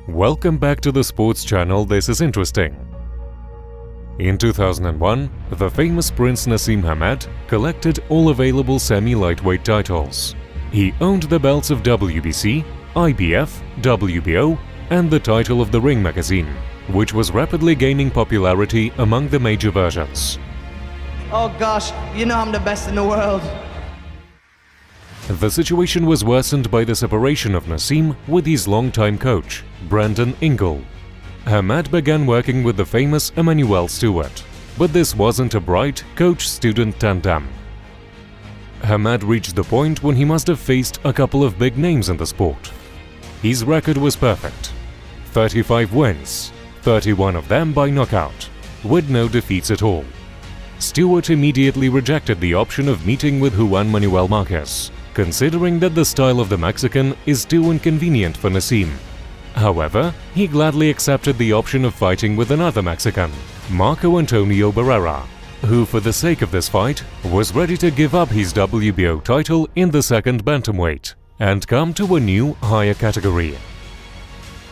Welcome back to the sports channel This Is Interesting. In 2001, the famous Prince Nashim Hamad collected all available semi-lightweight titles. He owned the belts of WBC, IBF, WBO, and the title of the Ring magazine, which was rapidly gaining popularity among the major versions. Oh gosh, you know I'm the best in the world. The situation was worsened by the separation of Nashim with his longtime coach, Brandon Ingle. Hamad began working with the famous Emmanuel Stewart, but this wasn't a bright coach-student tandem. Hamad reached the point when he must have faced a couple of big names in the sport. His record was perfect: 35 wins, 31 of them by knockout, with no defeats at all. Stewart immediately rejected the option of meeting with Juan Manuel Marquez, considering that the style of the Mexican is too inconvenient for Nashim. However, he gladly accepted the option of fighting with another Mexican, Marco Antonio Barrera, who for the sake of this fight was ready to give up his WBO title in the second bantamweight and come to a new, higher category.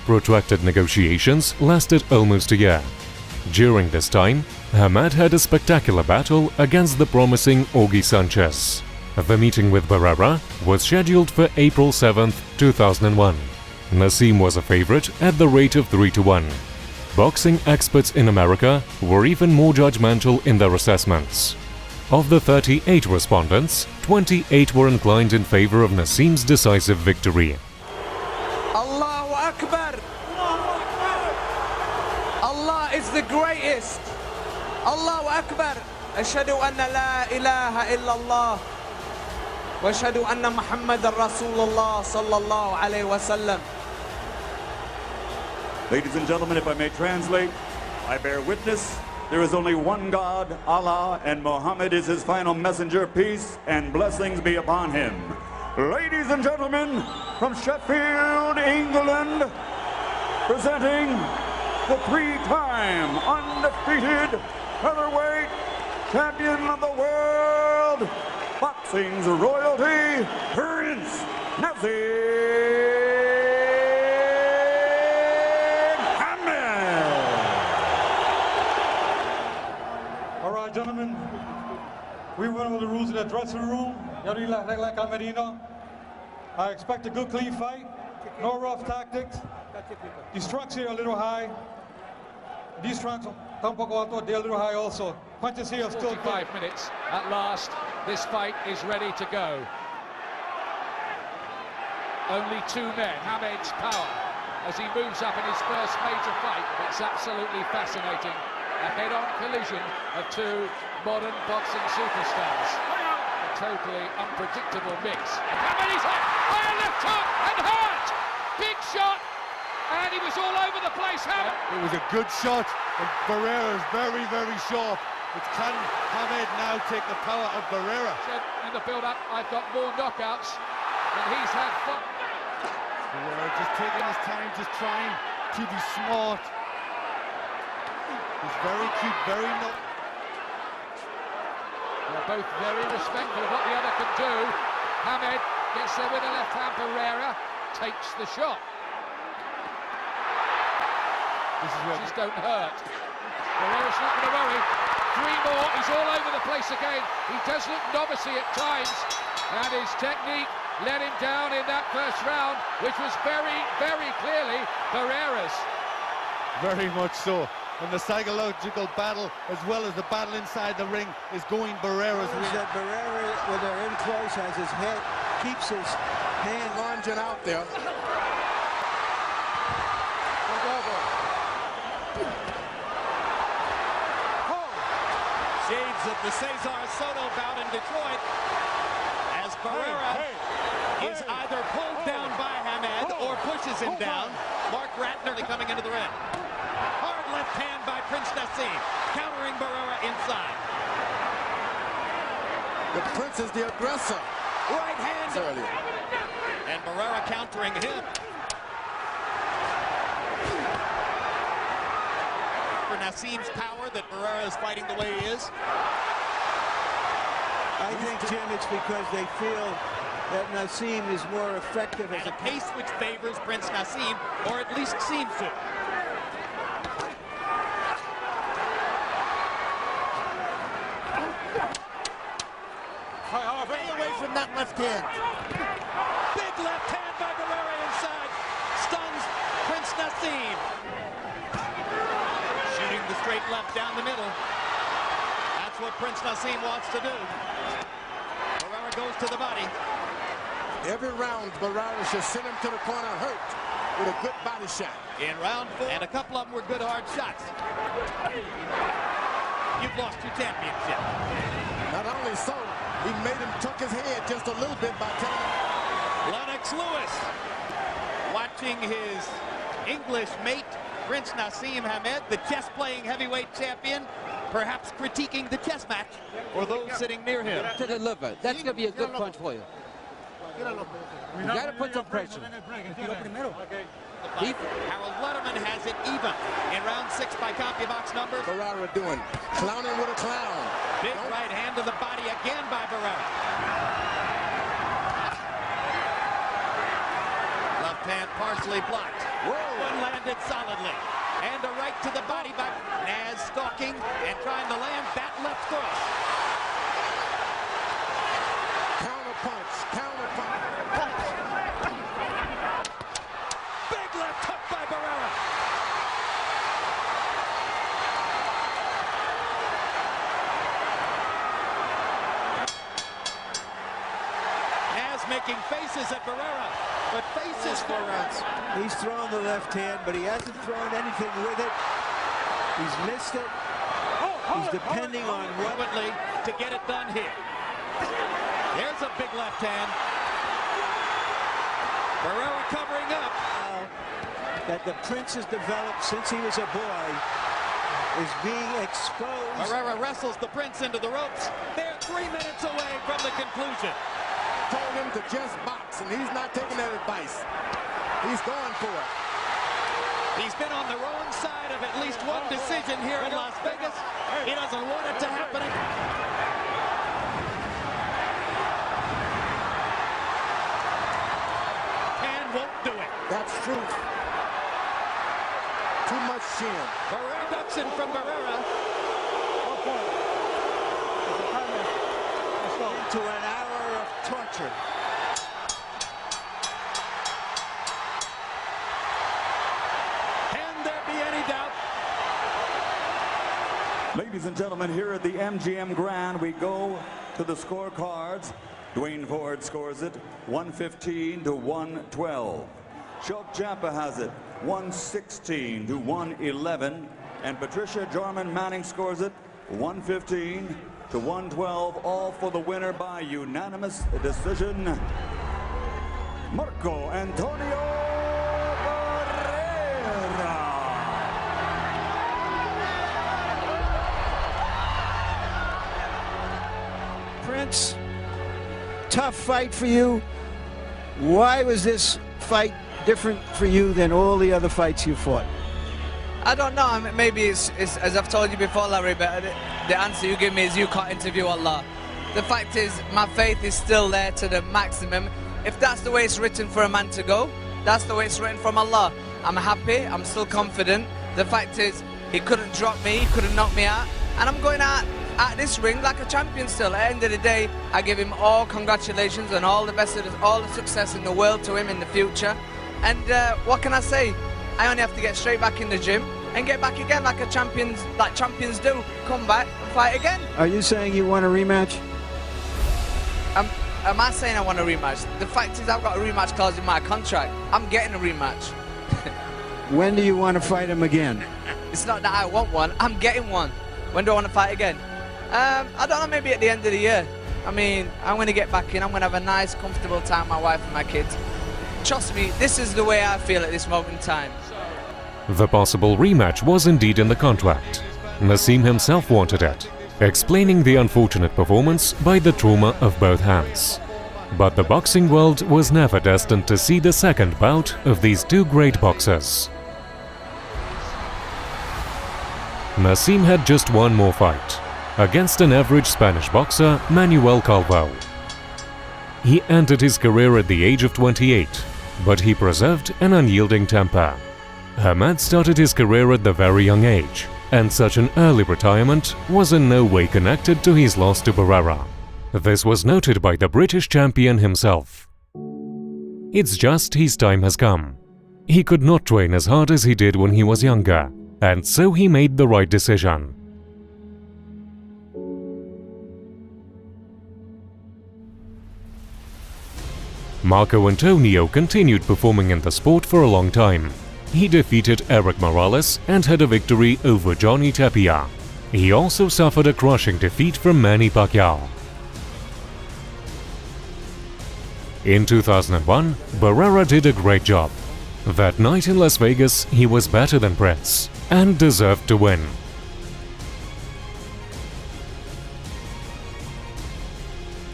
Protracted negotiations lasted almost a year. During this time, Hamad had a spectacular battle against the promising Augie Sanchez. The meeting with Barrera was scheduled for April 7, 2001. Nashim was a favorite at the rate of 3-1. Boxing experts in America were even more judgmental in their assessments. Of the 38 respondents, 28 were inclined in favor of Nashim's decisive victory. Allahu Akbar! Allah is the greatest! Allahu Akbar! Ashhadu anna la ilaha illallah wa ashhadu anna Muhammadan Rasulullah sallallahu alayhi wa sallam. Ladies and gentlemen, if I may translate, I bear witness there is only one God, Allah, and Muhammad is his final messenger. Peace and blessings be upon him. Ladies and gentlemen, from Sheffield, England, presenting the three-time undefeated featherweight champion of the world, boxing's royalty, Prince Nashim. Gentlemen, we went over the rules in the dressing room. I expect a good, clean fight. No rough tactics. These trunks here are a little high. These trunks, they're a little high also. Punches here are still 45 minutes at last. This fight is ready to go. Only two men. Hamid's power as he moves up in his first major fight. It's absolutely fascinating. A head-on collision of two modern boxing superstars. A totally unpredictable mix. Hamid is hit by a left hook and hurt! Big shot, and he was all over the place. Hamid. It was a good shot, and Barrera is very, very sharp. But can Hamid now take the power of Barrera? In the build-up, I've got more knockouts than he's had fun. Barrera just taking his time, just trying to be smart. He's very cute, very not. They're both very respectful of what the other can do. Hamid gets there with a left hand. Barrera takes the shot. This is where just don't hurt. Barrera's not going to worry. Three more. He's all over the place again. He does look novice-y at times, and his technique let him down in that first round, which was very, very clearly Barrera's. Very much so. And the psychological battle, as well as the battle inside the ring, is going Barrera's way. That Barrera, when they're in close, has his head, keeps his hand lunging out there. Shades of the Cesar Soto bout in Detroit, as Barrera is either pulled down by Hamid or pushes him down. Mark Ratner coming into the ring. Hard left hand by Prince Nashim, countering Barrera inside. The Prince is the aggressor. Right hand earlier. And Barrera countering him. For Nashim's power that Barrera is fighting the way he is. I think, Jim, it's because they feel that Nasim is more effective as a pace which favors Prince Nasim, or at least seems to. Stay away from that left hand. Big left hand by Barrera inside. Stuns Prince Nasim. Shooting the straight left down the middle. That's what Prince Nasim wants to do. Barrera goes to the body. Every round, Barrera should send him to the corner hurt with a good body shot. In round 4, and a couple of them were good hard shots. You've lost your championship. Not only so, he made him tuck his head just a little bit by telling him. Lennox Lewis watching his English mate, Prince Nasim Hamed, the chess-playing heavyweight champion, perhaps critiquing the chess match for those sitting near him. To deliver. That's going to be a good punch for you. You got to put some pressure. Harold Letterman has it even in round 6 by CompuBox numbers. Barrera doing clowning with a clown. Big right hand to the body again by Barrera. Left hand partially blocked. One landed solidly. And a right to the body by Naz, stalking and trying to land that left cross. Counter punch, counter punch. Big left hook by Barrera. Naz making faces at Barrera, but faces for rounds. He's thrown the left hand, but he hasn't thrown anything with it. He's missed it. He's depending on what to get it done here. There's a big left hand. Barrera covering up. That the Prince has developed since he was a boy is being exposed. Barrera wrestles the Prince into the ropes. They're 3 minutes away from the conclusion. Told him to just box, and he's not taking that advice. He's going for it. He's been on the wrong side of at least one decision here in Las Vegas. He doesn't want it to happen. And won't do it. That's truth. Too much chin. Barrera reduction from Barrera. Into an hour of torture. Can there be any doubt? Ladies and gentlemen, here at the MGM Grand, we go to the scorecards. Dwayne Ford scores it 115 to 112. Shok Champa has it 116 to 111. And Patricia Jarman Manning scores it 115 to 112. All for the winner by unanimous decision, Marco Antonio Barrera. Prince, tough fight for you. Why was this fight different for you than all the other fights you fought? I don't know. I mean, maybe it's as I've told you before, Larry, but the answer you give me is you can't interview Allah. The fact is, my faith is still there to the maximum. If that's the way it's written for a man to go, that's the way it's written from Allah. I'm happy. I'm still confident. The fact is, he couldn't drop me. He couldn't knock me out. And I'm going out at this ring like a champion still. At the end of the day, I give him all congratulations and all the best of all the success in the world to him in the future. And what can I say? I only have to get straight back in the gym and get back again like champions do. Come back and fight again. Are you saying you want a rematch? Am I saying I want a rematch? The fact is, I've got a rematch clause in my contract. I'm getting a rematch. When do you want to fight him again? It's not that I want one, I'm getting one. When do I want to fight again? I don't know, maybe at the end of the year. I mean, I'm going to get back in, I'm going to have a nice, comfortable time with my wife and my kids. Trust me, this is the way I feel at this moment in time. The possible rematch was indeed in the contract. Nasim himself wanted it, explaining the unfortunate performance by the trauma of both hands. But the boxing world was never destined to see the second bout of these two great boxers. Nasim had just one more fight, against an average Spanish boxer, Manuel Calvo. He ended his career at the age of 28, but he preserved an unyielding temper. Hamid started his career at the very young age, and such an early retirement was in no way connected to his loss to Barrera. This was noted by the British champion himself. It's just his time has come. He could not train as hard as he did when he was younger, and so he made the right decision. Marco Antonio continued performing in the sport for a long time. He defeated Eric Morales and had a victory over Johnny Tapia. He also suffered a crushing defeat from Manny Pacquiao. In 2001, Barrera did a great job. That night in Las Vegas, he was better than Prince and deserved to win.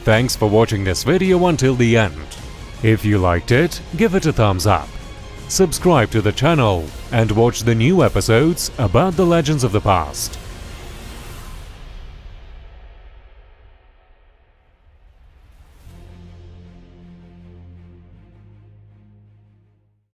Thanks for watching this video until the end. If you liked it, give it a thumbs up. Subscribe to the channel and watch the new episodes about the legends of the past.